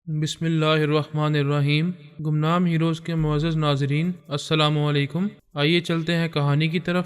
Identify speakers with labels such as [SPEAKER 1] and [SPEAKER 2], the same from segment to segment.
[SPEAKER 1] بسم اللہ الرحمن الرحیم۔ گمنام ہیروز کے معزز ناظرین، السلام علیکم۔ آئیے چلتے ہیں کہانی کی طرف۔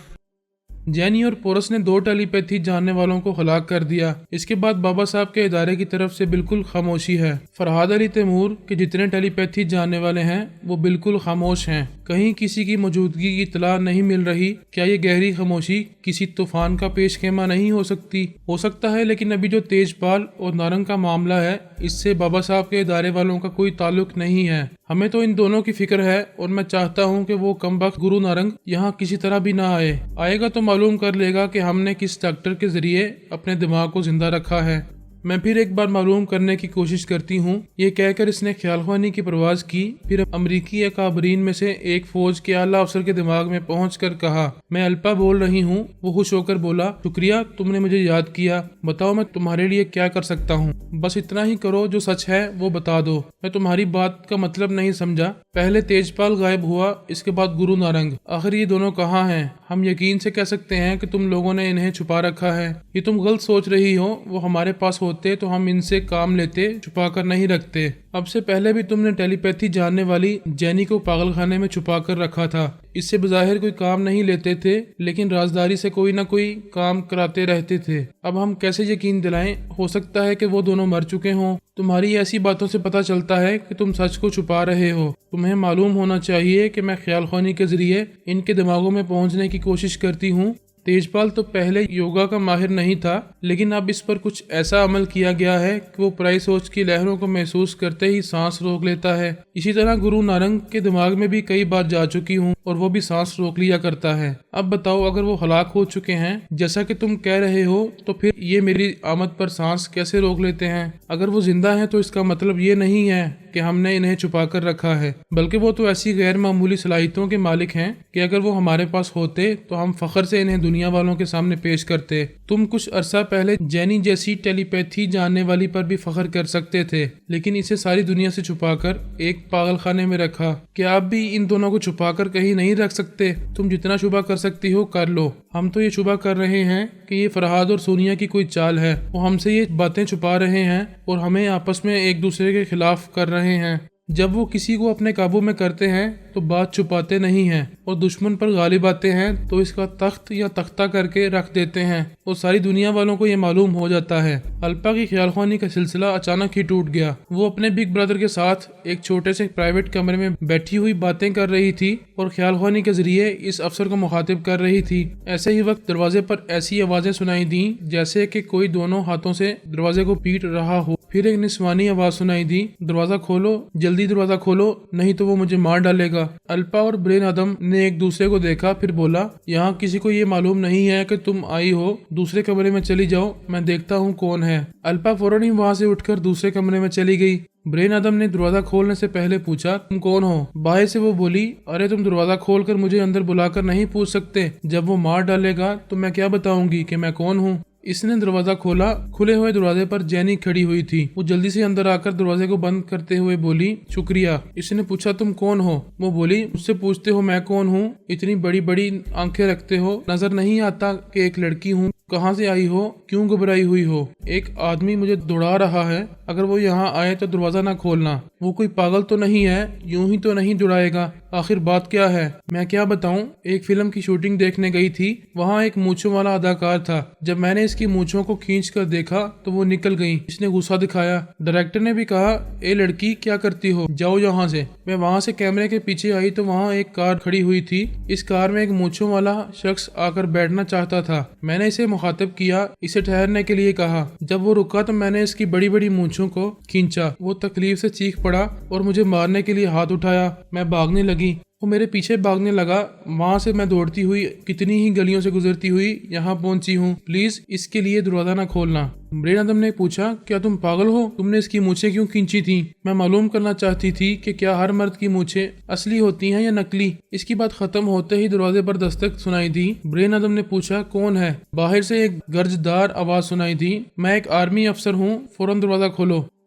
[SPEAKER 1] جینی اور پورس نے 2 ٹیلی پیتھی جاننے والوں کو ہلاک کر دیا۔ اس کے بعد بابا صاحب کے ادارے کی طرف سے بالکل خاموشی ہے۔ فرحاد علی تیمور کے جتنے ٹیلی پیتھی جاننے والے ہیں وہ بالکل خاموش ہیں۔ کہیں کسی کی موجودگی کی اطلاع نہیں مل رہی۔ کیا یہ گہری خاموشی کسی طوفان کا پیش خیمہ نہیں ہو سکتی؟ ہو سکتا ہے، لیکن ابھی جو تیج پال اور نارنگ کا معاملہ ہے اس سے بابا صاحب کے ادارے والوں کا کوئی تعلق نہیں ہے۔ ہمیں تو ان دونوں کی فکر ہے اور میں چاہتا ہوں کہ وہ کم بخت گرو نارنگ یہاں کسی طرح بھی نہ آئے گا تو معلوم کر لے گا کہ ہم نے کس ڈاکٹر کے ذریعے اپنے دماغ کو زندہ رکھا ہے۔ میں پھر ایک بار معلوم کرنے کی کوشش کرتی ہوں۔ یہ کہہ کر اس نے خیال خوانی کی پرواز کی، پھر امریکی اکابرین میں سے ایک فوج کے اعلیٰ افسر کے دماغ میں پہنچ کر کہا، میں الپا بول رہی ہوں۔ وہ خوش ہو کر بولا، شکریہ، تم نے مجھے یاد کیا۔ بتاؤ میں تمہارے لیے کیا کر سکتا ہوں؟ بس اتنا ہی کرو، جو سچ ہے وہ بتا دو۔ میں تمہاری بات کا مطلب نہیں سمجھا۔ پہلے تیج پال غائب ہوا، اس کے بعد گرو نارنگ۔ آخر یہ دونوں کہاں ہیں؟ ہم یقین سے کہہ سکتے ہیں کہ تم لوگوں نے انہیں چھپا رکھا ہے۔ یہ تم غلط سوچ رہی ہو۔ وہ ہمارے پاس ہوتے تو ہم ان سے کام لیتے، چھپا کر نہیں رکھتے۔ اب سے پہلے بھی تم نے ٹیلی پیتھی جاننے والی جینی کو پاگل خانے میں چھپا کر رکھا تھا۔ اس سے بظاہر کوئی کام نہیں لیتے تھے، لیکن رازداری سے کوئی نہ کوئی کام کراتے رہتے تھے۔ اب ہم کیسے یقین دلائیں؟ ہو سکتا ہے کہ وہ دونوں مر چکے ہوں۔ تمہاری ایسی باتوں سے پتہ چلتا ہے کہ تم سچ کو چھپا رہے ہو۔ تمہیں معلوم ہونا چاہیے کہ میں خیال خوانی کے ذریعے ان کے دماغوں میں پہنچنے کی کوشش کرتی ہوں۔ تیج پال تو پہلے یوگا کا ماہر نہیں تھا، لیکن اب اس پر کچھ ایسا عمل کیا گیا ہے کہ وہ پرائی سوچ کی لہروں کو محسوس کرتے ہی سانس روک لیتا ہے۔ اسی طرح گرو نارنگ کے دماغ میں بھی کئی بار جا چکی ہوں اور وہ بھی سانس روک لیا کرتا ہے۔ اب بتاؤ، اگر وہ ہلاک ہو چکے ہیں جیسا کہ تم کہہ رہے ہو تو پھر یہ میری آمد پر سانس کیسے روک لیتے ہیں؟ اگر وہ زندہ ہیں تو اس کا مطلب یہ نہیں ہے کہ ہم نے انہیں چھپا کر رکھا ہے، بلکہ وہ تو ایسی غیر معمولی صلاحیتوں کے مالک ہیں کہ اگر وہ ہمارے پاس ہوتے تو ہم فخر سے انہیں دنیا والوں کے سامنے پیش کرتے۔ تم کچھ عرصہ پہلے جینی جیسی ٹیلی پیتھی جاننے والی پر بھی فخر کر سکتے تھے، لیکن اسے ساری دنیا سے چھپا کر ایک پاگل خانے میں رکھا۔ کیا آپ بھی ان دونوں کو چھپا کر کہیں نہیں رکھ سکتے؟ تم جتنا شبہ کر سکتی ہو کر لو۔ ہم تو یہ شبہ کر رہے ہیں کہ یہ فرحاد اور سونیا کی کوئی چال ہے۔ وہ ہم سے یہ باتیں چھپا رہے ہیں اور ہمیں آپس میں ایک دوسرے کے خلاف کر رہے ہیں۔ جب وہ کسی کو اپنے قابو میں کرتے ہیں تو بات چھپاتے نہیں ہیں، اور دشمن پر غالب آتے ہیں تو اس کا تخت یا تختہ کر کے رکھ دیتے ہیں اور ساری دنیا والوں کو یہ معلوم ہو جاتا ہے۔ الپا کی خیال خوانی کا سلسلہ اچانک ہی ٹوٹ گیا۔ وہ اپنے بگ برادر کے ساتھ ایک چھوٹے سے پرائیویٹ کمرے میں بیٹھی ہوئی باتیں کر رہی تھی اور خیال خوانی کے ذریعے اس افسر کو مخاطب کر رہی تھی۔ ایسے ہی وقت دروازے پر ایسی آوازیں سنائی دیں جیسے کہ کوئی دونوں ہاتھوں سے دروازے کو پیٹ رہا ہو۔ پھر ایک نسوانی آواز سنائی دی، دروازہ کھولو، جلدی دروازہ کھولو، نہیں تو وہ مجھے مار ڈالے گا۔ الپا اور برین آدم نے ایک دوسرے کو دیکھا، پھر بولا، یہاں کسی کو یہ معلوم نہیں ہے کہ تم آئی ہو۔ دوسرے کمرے میں چلی جاؤ، میں دیکھتا ہوں کون ہے۔ الپا فوراً ہی وہاں سے اٹھ کر دوسرے کمرے میں چلی گئی۔ برین آدم نے دروازہ کھولنے سے پہلے پوچھا، تم کون ہو؟ باہر سے وہ بولی، ارے تم دروازہ کھول کر مجھے اندر بلا کر نہیں پوچھ سکتے؟ جب وہ مار ڈالے گا تو میں کیا بتاؤں گی کہ میں کون ہوں؟ اس نے دروازہ کھولا۔ کھلے ہوئے دروازے پر جینی کھڑی ہوئی تھی۔ وہ جلدی سے اندر آ کر دروازے کو بند کرتے ہوئے بولی، شکریہ۔ اس نے پوچھا، تم کون ہو؟ وہ بولی، مجھ سے پوچھتے ہو میں کون ہوں؟ اتنی بڑی بڑی آنکھیں رکھتے ہو، نظر نہیں آتا کہ ایک لڑکی ہوں؟ کہاں سے آئی ہو؟ کیوں گھبرائی ہوئی ہو؟ ایک آدمی مجھے دوڑا رہا ہے، اگر وہ یہاں آئے تو دروازہ نہ کھولنا۔ وہ کوئی پاگل تو نہیں ہے، یوں ہی تو نہیں دوڑائے گا؟ آخر بات کیا ہے؟ میں کیا بتاؤں؟ ایک فلم کی شوٹنگ دیکھنے گئی تھی، وہاں ایک مونچھوں والا اداکار تھا۔ جب میں نے اس کی مونچھوں کو کھینچ کر دیکھا تو وہ نکل گئی۔ اس نے غصہ دکھایا۔ ڈائریکٹر نے بھی کہا، اے لڑکی کیا کرتی ہو، جاؤ یہاں سے۔ میں وہاں سے کیمرے کے پیچھے آئی تو وہاں ایک کار کھڑی ہوئی تھی۔ اس کار میں ایک مونچھوں والا شخص آ کر بیٹھنا چاہتا تھا۔ میں نے اسے مخاطب کیا، اسے ٹھہرنے کے لیے کہا۔ جب وہ رکا تو میں نے اس کی بڑی بڑی مونچھوں کو کھینچا۔ وہ تکلیف سے چیخ پڑا اور مجھے مارنے کے لیے ہاتھ اٹھایا۔ میں بھاگنے لگی، وہ میرے پیچھے بھاگنے لگا۔ وہاں سے میں دوڑتی ہوئی کتنی ہی گلیوں سے گزرتی ہوئی یہاں پہنچی ہوں۔ پلیز اس کے لیے دروازہ نہ کھولنا۔ برین آدم نے پوچھا، کیا تم پاگل ہو؟ تم نے اس کی مونچھیں کیوں کھینچی تھیں؟ میں معلوم کرنا چاہتی تھی کہ کیا ہر مرد کی مونچھیں اصلی ہوتی ہیں یا نکلی؟ اس کی بات ختم ہوتے ہی دروازے پر دستک سنائی دی۔ برین آدم نے پوچھا، کون ہے؟ باہر سے ایک گرجدار آواز سنائی دی، میں ایک آرمی افسر ہوں، فوراً دروازہ کھولو۔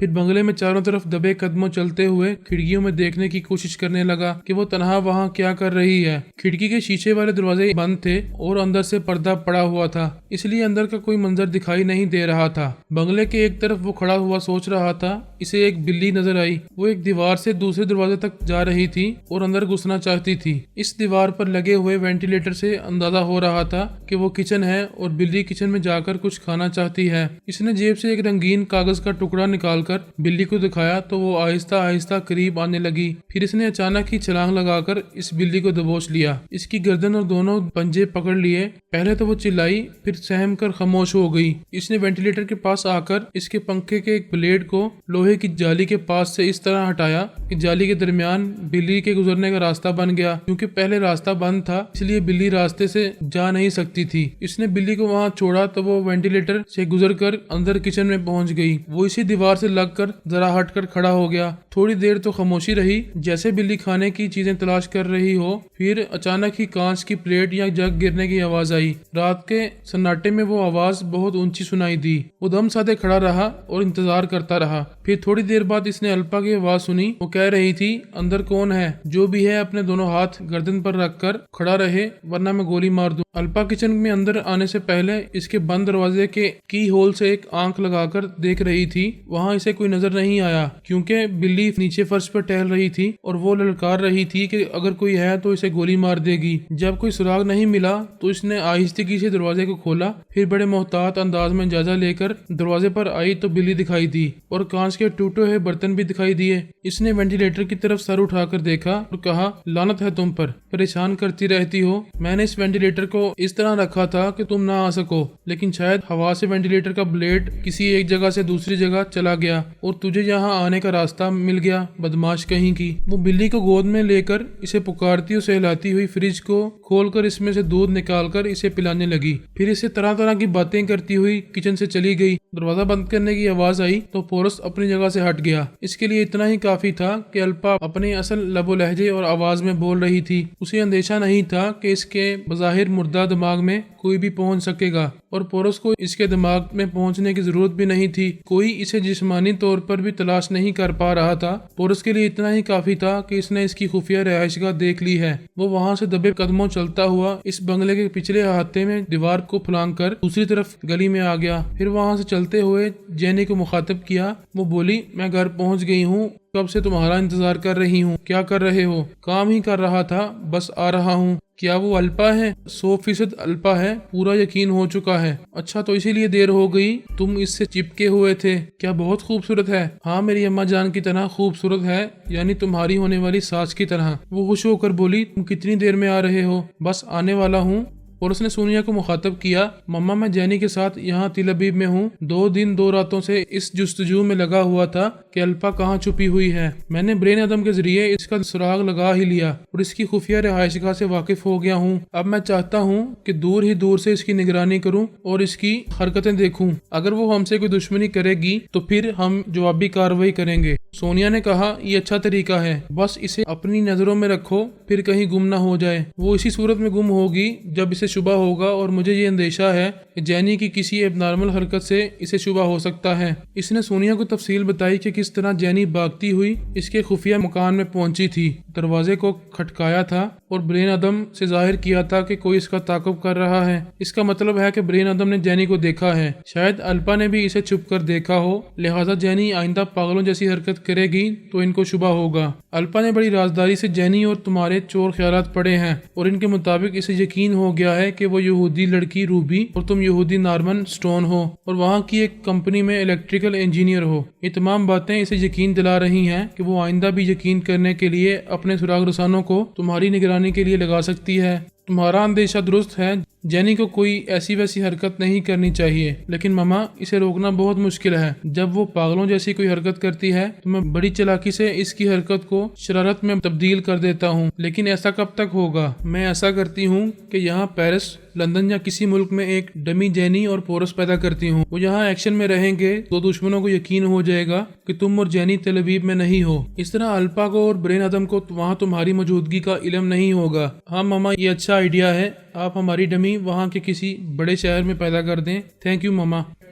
[SPEAKER 1] پھر بنگلے میں چاروں طرف دبے قدموں چلتے ہوئے کھڑکیوں میں دیکھنے کی کوشش کرنے لگا کہ وہ تنہا وہاں کیا کر رہی ہے۔ کھڑکی کے شیشے والے دروازے بند تھے اور اندر سے پردہ پڑا ہوا تھا، اس لیے اندر کا کوئی منظر دکھائی نہیں دے رہا تھا۔ بنگلے کے ایک طرف وہ کھڑا ہوا سوچ رہا تھا، اسے ایک بلی نظر آئی۔ وہ ایک دیوار سے دوسرے دروازے تک جا رہی تھی اور اندر گھسنا چاہتی تھی۔ اس دیوار پر لگے ہوئے وینٹیلیٹر سے اندازہ ہو رہا تھا کہ وہ کچن ہے اور بلی کچن میں جا کر کچھ کھانا چاہتی ہے۔ اس نے جیب سے ایک رنگین کاغذ کا ٹکڑا نکال کر بلی کو دکھایا تو وہ آہستہ آہستہ قریب آنے لگی۔ پھر اس نے اچانک ہی چھلانگ لگا کر اس بلی کو دبوچ لیا، اس کی گردن اور دونوں پنجے پکڑ لیے۔ پہلے تو وہ چلائی، پھر سہم کر خاموش ہو گئی۔ اس نے وینٹیلیٹر کے پاس آ کر اس کے پنکھے کے ایک بلیڈ کو لوہے کی جالی کے پاس سے اس طرح ہٹایا کہ جالی کے درمیان بلی کے گزرنے کا راستہ بن گیا۔ کیونکہ پہلے راستہ بند تھا اس لیے بلی راستے سے جا نہیں سکتی تھی۔ اس نے بلی کو وہاں چھوڑا تو وہ وینٹیلیٹر سے گزر کر اندر کچن میں پہنچ گئی۔ وہ اسی دیوار سے لگ کر ذرا ہٹ کر کھڑا ہو گیا۔ تھوڑی دیر تو خاموشی رہی، جیسے بلی کھانے کی چیزیں تلاش کر رہی ہو۔ پھر اچانک ہی کانچ کی پلیٹ یا جگ گرنے کی آواز آئی۔ رات کے سناٹے میں وہ آواز بہت اونچی سنائی دی۔ وہ دم سادے کھڑا رہا اور انتظار کرتا رہا۔ پھر تھوڑی دیر بعد اس نے الپا کی آواز سنی۔ وہ کہہ رہی تھی، اندر کون ہے؟ جو بھی ہے اپنے دونوں ہاتھ گردن پر رکھ کر کھڑا رہے ورنہ میں گولی مار دوں۔ الپا کچن میں اندر آنے سے پہلے اس کے بند دروازے کے کی ہول سے ایک آنکھ لگا کر دیکھ رہی تھی۔ وہاں اسے کوئی نظر نہیں آیا کیونکہ بلی نیچے فرش پر ٹہل رہی تھی اور وہ للکار رہی تھی کہ اگر کوئی ہے تو اسے گولی مار دے گی۔ جب کوئی سراغ نہیں ملا تو اس نے آہستگی سے دروازے کو کھولا، پھر بڑے محتاط انداز میں جائزہ لے کر دروازے پر آئی تو بلی دکھائی دی اور کانچ کے ٹوٹے ہوئے برتن بھی دکھائی دیے۔ اس نے وینٹیلیٹر کی طرف سر اٹھا کر دیکھا اور کہا، لعنت ہے تم پر، پریشان کرتی رہتی ہو۔ میں نے اس وینٹیلیٹر کو اس طرح رکھا تھا کہ تم نہ آ سکو، لیکن شاید ہوا سے وینٹیلیٹر کا بلیڈ کسی ایک جگہ سے دوسری جگہ چلا گیا اور تجھے یہاں آنے کا راستہ مل گیا، بدماش کہیں کی۔ وہ بلی کو گود میں لے کر اسے پکارتی اور سہلاتی ہوئی فریج کو کھول کر اس میں سے دودھ نکال کر اسے پلانے لگی۔ پھر اسے طرح طرح کی باتیں کرتی ہوئی کچن سے چلی گئی۔ دروازہ بند کرنے کی آواز آئی تو پورس اپنی جگہ سے ہٹ گیا۔ اس کے لیے اتنا ہی کافی تھا کہ الپا اپنے اصل لب و لہجے اور آواز میں بول رہی تھی۔ اسے اندیشہ نہیں تھا کہ اس کے بظاہر مردہ دماغ میں کوئی بھی پہنچ سکے گا اور پورس کو اس کے دماغ میں پہنچنے کی ضرورت بھی نہیں تھی۔ کوئی اسے جسمانی طور پر بھی تلاش نہیں کر پا رہا تھا۔ پورس کے لیے اتنا ہی کافی تھا کہ اس نے اس کی خفیہ رہائش گاہ دیکھ لی ہے۔ وہ وہاں سے دبے قدموں چلتا ہوا اس بنگلے کے پچھلے احاطے میں دیوار کو پھلانگ کر دوسری طرف گلی میں آ گیا۔ پھر وہاں سے چلتے ہوئے جینی کو مخاطب کیا۔ وہ بولی، میں گھر پہنچ گئی ہوں، کب سے تمہارا انتظار کر رہی ہوں۔ کیا کر رہے ہو؟ کام ہی کر رہا تھا، بس آ رہا ہوں۔ کیا وہ الپا ہے؟ 100% الپا ہے، پورا یقین ہو چکا ہے۔ اچھا تو اسی لیے دیر ہو گئی، تم اس سے چپکے ہوئے تھے۔ کیا بہت خوبصورت ہے؟ ہاں میری اماں جان کی طرح خوبصورت ہے، یعنی تمہاری ہونے والی ساس کی طرح۔ وہ خوش ہو کر بولی، تم کتنی دیر میں آ رہے ہو؟ بس آنے والا ہوں۔ اور اس نے سونیا کو مخاطب کیا، مما میں جینی کے ساتھ یہاں تل ابیب میں ہوں۔ 2 دن 2 راتوں سے اس جستجو میں لگا ہوا تھا کہ الپا کہاں چھپی ہوئی ہے۔ میں نے برین عدم کے ذریعے اس کا سراغ لگا ہی لیا اور اس کی خفیہ رہائش گاہ سے واقف ہو گیا ہوں۔ اب میں چاہتا ہوں کہ دور ہی دور سے اس کی نگرانی کروں اور اس کی حرکتیں دیکھوں۔ اگر وہ ہم سے کوئی دشمنی کرے گی تو پھر ہم جوابی کارروائی کریں گے۔ سونیا نے کہا، یہ اچھا طریقہ ہے، بس اسے اپنی نظروں میں رکھو، پھر کہیں گم نہ ہو جائے۔ وہ اسی صورت میں گم ہوگی جب اسے شبہ ہوگا اور مجھے یہ اندیشہ ہے کہ جینی کی کسی ایب نارمل حرکت سے اسے شبہ ہو سکتا ہے۔ اس نے سونیا کو تفصیل بتائی کہ کس طرح جینی بھاگتی ہوئی اس کے خفیہ مکان میں پہنچی تھی، دروازے کو کھٹکایا تھا اور برین عدم سے ظاہر کیا تھا کہ کوئی اس کا تعاقب کر رہا ہے۔ اس کا مطلب ہے کہ برین عدم نے جینی کو دیکھا ہے، شاید الپا نے بھی اسے چھپ کر دیکھا ہو، لہٰذا جینی آئندہ پاگلوں جیسی حرکت کرے گی تو ان کو شبہ ہوگا۔ الپا نے بڑی رازداری سے جینی اور تمہارے چور خیالات پڑھے ہیں اور ان کے مطابق اسے یقین ہو گیا ہے کہ وہ یہودی لڑکی روبی اور تم یہودی نارمن سٹون ہو اور وہاں کی ایک کمپنی میں الیکٹریکل انجینئر ہو۔ یہ تمام باتیں اسے یقین دلا رہی ہیں کہ وہ آئندہ بھی یقین کرنے کے لیے اپنے سراغ رسانوں کو تمہاری نگرانی کے لیے لگا سکتی ہے۔ تمہارا اندیشہ درست ہے، جینی کو کوئی ایسی ویسی حرکت نہیں کرنی چاہیے، لیکن مما اسے روکنا بہت مشکل ہے۔ جب وہ پاگلوں جیسی کوئی حرکت کرتی ہے تو میں بڑی چلاکی سے اس کی حرکت کو شرارت میں تبدیل کر دیتا ہوں، لیکن ایسا کب تک ہوگا؟ میں ایسا کرتی ہوں کہ یہاں پیرس، لندن یا کسی ملک میں ایک ڈمی جینی اور پورس پیدا کرتی ہوں۔ وہ یہاں ایکشن میں رہیں گے تو دشمنوں کو یقین ہو جائے گا کہ تم اور جینی تل ابیب میں نہیں ہو۔ اس طرح الپا کو اور برین عدم کو وہاں تمہاری موجودگی کا علم نہیں ہوگا۔ ہاں مما، یہ اچھا آئیڈیا ہے، آپ ہماری ڈمی وہاں کے کسی بڑے شہر میں پیدا کر دیں۔ تھینک یو مما۔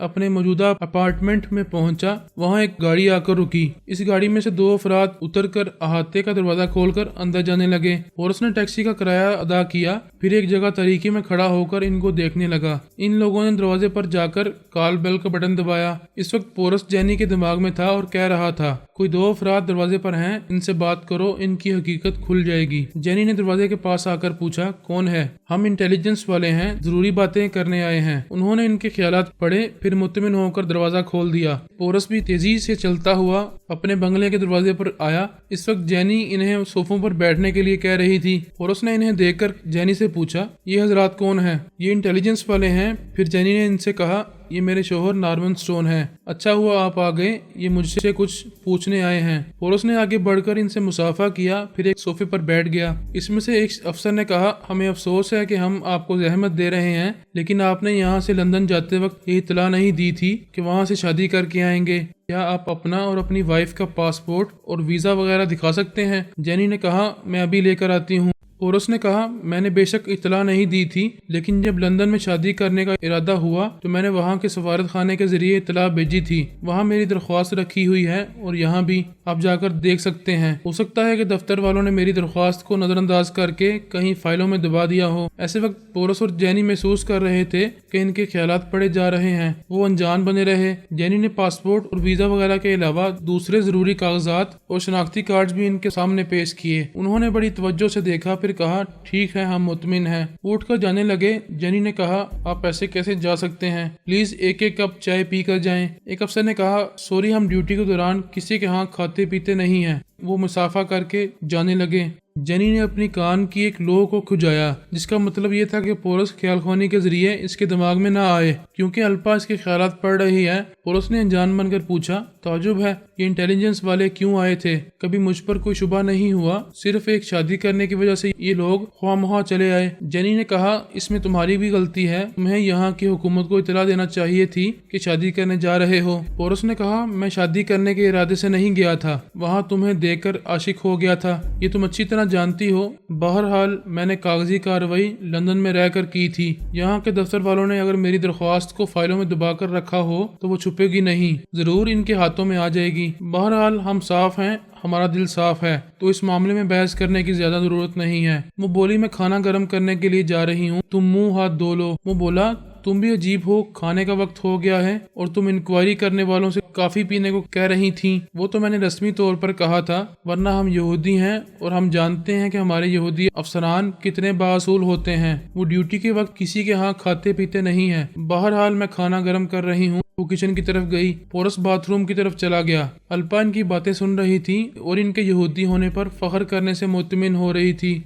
[SPEAKER 1] اپنے موجودہ اپارٹمنٹ میں پہنچا۔ وہاں ایک گاڑی آ کر رکی۔ اس گاڑی میں سے 2 افراد اتر کر احاطے کا دروازہ کھول کر اندر جانے لگے۔ پورس نے ٹیکسی کا کرایہ ادا کیا، پھر ایک جگہ طریقے میں کھڑا ہو کر ان کو دیکھنے لگا۔ ان لوگوں نے دروازے پر جا کر کال بیل کا بٹن دبایا۔ اس وقت پورس جینی کے دماغ میں تھا اور کہہ رہا تھا، کوئی 2 افراد دروازے پر ہیں، ان سے بات کرو، ان کی حقیقت کھل جائے گی۔ جینی نے دروازے کے پاس آ کر پوچھا، کون ہے؟ ہم انٹیلیجنس والے ہیں، ضروری باتیں کرنے آئے ہیں۔ انہوں نے ان کے خیالات پڑھے، پھر مطمئن ہو کر دروازہ کھول دیا۔ پورس بھی تیزی سے چلتا ہوا اپنے بنگلے کے دروازے پر آیا۔ اس وقت جینی انہیں صوفوں پر بیٹھنے کے لیے کہہ رہی تھی۔ پورس نے انہیں دیکھ کر جینی سے پوچھا، یہ حضرات کون ہیں؟ یہ انٹیلیجنس والے ہیں۔ پھر جینی نے ان سے کہا، یہ میرے شوہر نارمن سٹون ہیں، اچھا ہوا آپ آ گئے، یہ مجھ سے کچھ پوچھنے آئے ہیں۔ پورس نے آگے بڑھ کر ان سے مصافحہ کیا، پھر ایک صوفے پر بیٹھ گیا۔ اس میں سے ایک افسر نے کہا، ہمیں افسوس ہے کہ ہم آپ کو زحمت دے رہے ہیں، لیکن آپ نے یہاں سے لندن جاتے وقت یہ اطلاع نہیں دی تھی کہ وہاں سے شادی کر کے آئیں گے۔ کیا آپ اپنا اور اپنی وائف کا پاسپورٹ اور ویزا وغیرہ دکھا سکتے ہیں؟ جینی نے کہا، میں ابھی لے کر آتی ہوں۔ پورس نے کہا، میں نے بے شک اطلاع نہیں دی تھی، لیکن جب لندن میں شادی کرنے کا ارادہ ہوا تو میں نے وہاں کے سفارت خانے کے ذریعے اطلاع بھیجی تھی۔ وہاں میری درخواست رکھی ہوئی ہے اور یہاں بھی آپ جا کر دیکھ سکتے ہیں۔ ہو سکتا ہے کہ دفتر والوں نے میری درخواست کو نظر انداز کر کے کہیں فائلوں میں دبا دیا ہو۔ ایسے وقت پورس اور جینی محسوس کر رہے تھے کہ ان کے خیالات پڑے جا رہے ہیں۔ وہ انجان بنے رہے۔ جینی نے پاسپورٹ اور ویزا وغیرہ کے علاوہ دوسرے ضروری کاغذات اور شناختی کارڈز بھی ان کے سامنے پیش کیے۔ انہوں نے بڑی توجہ سے دیکھا، پھر کہا، ٹھیک ہے، ہم مطمئن ہیں۔ اٹھ کر جانے لگے۔ جینی نے کہا، آپ ایسے کیسے جا سکتے ہیں؟ پلیز ایک ایک کپ چائے پی کر جائیں۔ ایک افسر نے کہا، سوری، ہم ڈیوٹی کے دوران کسی کے ہاں کھاتے پیتے نہیں ہیں۔ وہ مصافحہ کر کے جانے لگے۔ جینی نے اپنی کان کی ایک لو کو کھجایا، جس کا مطلب یہ تھا کہ پورس خیال خوانی کے ذریعے اس کے دماغ میں نہ آئے، کیونکہ الپا اس کے خیالات پڑھ رہی ہے۔ پورس نے انجان بن کر پوچھا، تعجب ہے، یہ انٹیلیجنس والے کیوں آئے تھے؟ کبھی مجھ پر کوئی شبہ نہیں ہوا، صرف ایک شادی کرنے کی وجہ سے یہ لوگ خواہ مخواہ چلے آئے۔ جینی نے کہا، اس میں تمہاری بھی غلطی ہے، تمہیں یہاں کی حکومت کو اطلاع دینا چاہیے تھی کہ شادی کرنے جا رہے ہو۔ پورس نے کہا، میں شادی کرنے کے ارادے سے نہیں گیا تھا، وہاں تمہیں دیکھ کر عاشق ہو گیا تھا، یہ تم اچھی طرح جانتی ہو۔ بہرحال میں نے کاغذی کارروائی لندن میں رہ کر کی تھی۔ یہاں کے دفتر والوں نے اگر میری درخواست کو فائلوں میں دبا کر رکھا ہو تو وہ چھپے گی نہیں، ضرور ان کے ہاتھوں میں آ جائے گی۔ بہرحال ہم صاف ہیں، ہمارا دل صاف ہے، تو اس معاملے میں بحث کرنے کی زیادہ ضرورت نہیں ہے۔ وہ بولی، میں کھانا گرم کرنے کے لیے جا رہی ہوں، تم منہ ہاتھ دھو لو۔ وہ بولا، تم بھی عجیب ہو، کھانے کا وقت ہو گیا ہے اور تم انکوائری کرنے والوں سے کافی پینے کو کہہ رہی تھیں۔ وہ تو میں نے رسمی طور پر کہا تھا، ورنہ ہم یہودی ہیں اور ہم جانتے ہیں کہ ہمارے یہودی افسران کتنے بااصول ہوتے ہیں۔ وہ ڈیوٹی کے وقت کسی کے ہاں کھاتے پیتے نہیں ہیں۔ بہرحال میں کھانا گرم کر رہی ہوں۔ وہ کچن کی طرف گئی۔ پورس باتھ روم کی طرف چلا گیا۔ الپا ان کی باتیں سن رہی تھی اور ان کے یہودی ہونے پر فخر کرنے سے مطمئن ہو رہی تھی۔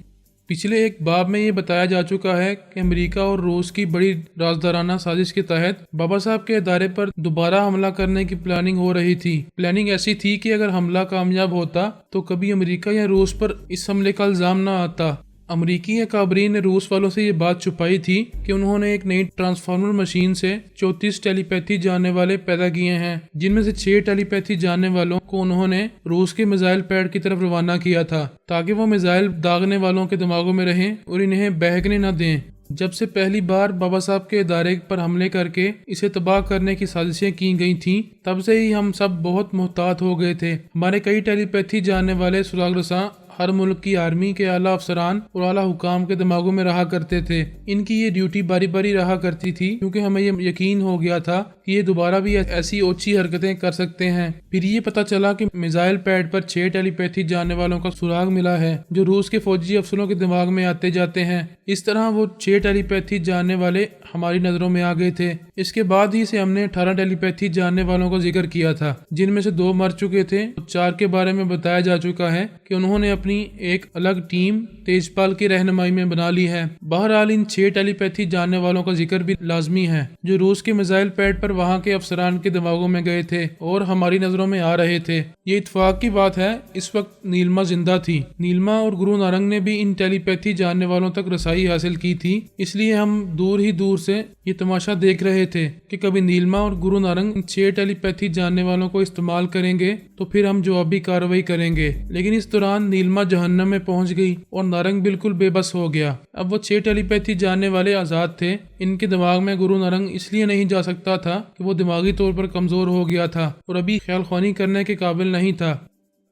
[SPEAKER 1] پچھلے ایک باب میں یہ بتایا جا چکا ہے کہ امریکہ اور روس کی بڑی رازدارانہ سازش کے تحت بابا صاحب کے ادارے پر دوبارہ حملہ کرنے کی پلاننگ ہو رہی تھی۔ پلاننگ ایسی تھی کہ اگر حملہ کامیاب ہوتا تو کبھی امریکہ یا روس پر اس حملے کا الزام نہ آتا۔ امریکی اکابرین نے روس والوں سے یہ بات چھپائی تھی کہ انہوں نے ایک نئی ٹرانسفارمر مشین سے 34 ٹیلی پیتھی جاننے والے پیدا کیے ہیں، جن میں سے 6 ٹیلی پیتھی جاننے والوں کو انہوں نے روس کے میزائل پیڈ کی طرف روانہ کیا تھا، تاکہ وہ میزائل داغنے والوں کے دماغوں میں رہیں اور انہیں بہکنے نہ دیں۔ جب سے پہلی بار بابا صاحب کے ادارے پر حملے کر کے اسے تباہ کرنے کی سازشیں کی گئی تھیں، تب سے ہی ہم سب بہت محتاط ہو گئے تھے۔ ہمارے کئی ٹیلی پیتھی جاننے والے سراغ رساں ہر ملک کی آرمی کے اعلیٰ افسران اور اعلیٰ حکام کے دماغوں میں رہا کرتے تھے۔ ان کی یہ ڈیوٹی باری باری رہا کرتی تھی، کیونکہ ہمیں یہ یقین ہو گیا تھا کہ یہ دوبارہ بھی ایسی اوچھی حرکتیں کر سکتے ہیں۔ پھر یہ پتہ چلا کہ میزائل پیڈ پر 6 ٹیلی پیتھی جاننے والوں کا سراغ ملا ہے، جو روس کے فوجی افسروں کے دماغ میں آتے جاتے ہیں۔ اس طرح وہ 6 ٹیلی پیتھی جاننے والے ہماری نظروں میں آ گئے تھے۔ اس کے بعد ہی سے ہم نے 18 ٹیلی پیتھی جاننے والوں کا ذکر کیا تھا، جن میں سے 2 مر چکے تھے۔ 4 کے بارے میں بتایا جا چکا ہے کہ انہوں نے اپنی ایک الگ ٹیم تیجپال کی رہنمائی میں بنا لی ہے۔ بہرحال ان 6 ٹیلی پیتھی جاننے والوں کا ذکر بھی لازمی ہے، جو روس کے میزائل پیڈ پر وہاں کے افسران کے دماغوں میں گئے تھے اور ہماری نظروں میں آ رہے تھے۔ یہ اتفاق کی بات ہے، اس وقت نیلما زندہ تھی۔ نیلما اور گرو نارنگ نے بھی ان ٹیلی پیتھی جاننے والوں تک رسائی بادشاہی حاصل کی تھی، اس لیے ہم دور ہی دور سے یہ تماشا دیکھ رہے تھے کہ کبھی نیلما اور گرو نارنگ ان 6 ٹیلی پیتھی جاننے والوں کو استعمال کریں گے تو پھر ہم جوابی کارروائی کریں گے۔ لیکن اس دوران نیلما جہنم میں پہنچ گئی اور نارنگ بالکل بے بس ہو گیا۔ اب وہ 6 ٹیلی پیتھی جاننے والے آزاد تھے۔ ان کے دماغ میں گرو نارنگ اس لیے نہیں جا سکتا تھا کہ وہ دماغی طور پر کمزور ہو گیا تھا اور ابھی خیال خوانی کرنے کے قابل نہیں تھا۔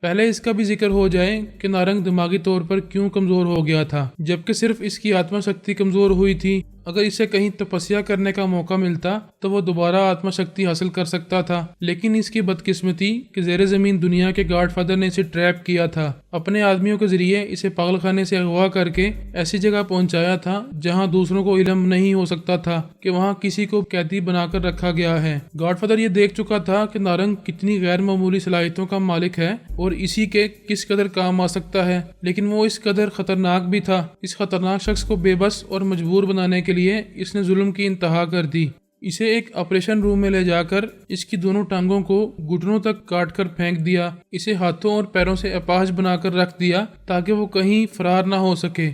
[SPEAKER 1] پہلے اس کا بھی ذکر ہو جائے کہ نارنگ دماغی طور پر کیوں کمزور ہو گیا تھا، جبکہ صرف اس کی آتما شکتی کمزور ہوئی تھی۔ اگر اسے کہیں تپسیا کرنے کا موقع ملتا تو وہ دوبارہ آتما شکتی حاصل کر سکتا تھا، لیکن اس کی بدقسمتی کہ زیر زمین دنیا کے گاڈ فادر نے اسے ٹریپ کیا تھا، اپنے آدمیوں کے ذریعے اسے پاگل خانے سے اغوا کر کے ایسی جگہ پہنچایا تھا جہاں دوسروں کو علم نہیں ہو سکتا تھا کہ وہاں کسی کو قیدی بنا کر رکھا گیا ہے۔ گاڈ فادر یہ دیکھ چکا تھا کہ نارنگ کتنی غیر معمولی صلاحیتوں کا مالک ہے اور اسی کے کس قدر کام آ سکتا ہے، لیکن وہ اس قدر خطرناک بھی تھا۔ اس خطرناک شخص کو بے بس اور مجبور بنانے کے لیے اس نے ظلم کی انتہا کر دی۔ اسے ایک آپریشن روم میں لے جا کر اس کی دونوں ٹانگوں کو گھٹنوں تک کاٹ کر پھینک دیا، اسے ہاتھوں اور پیروں سے اپاہج بنا کر رکھ دیا تاکہ وہ کہیں فرار نہ ہو سکے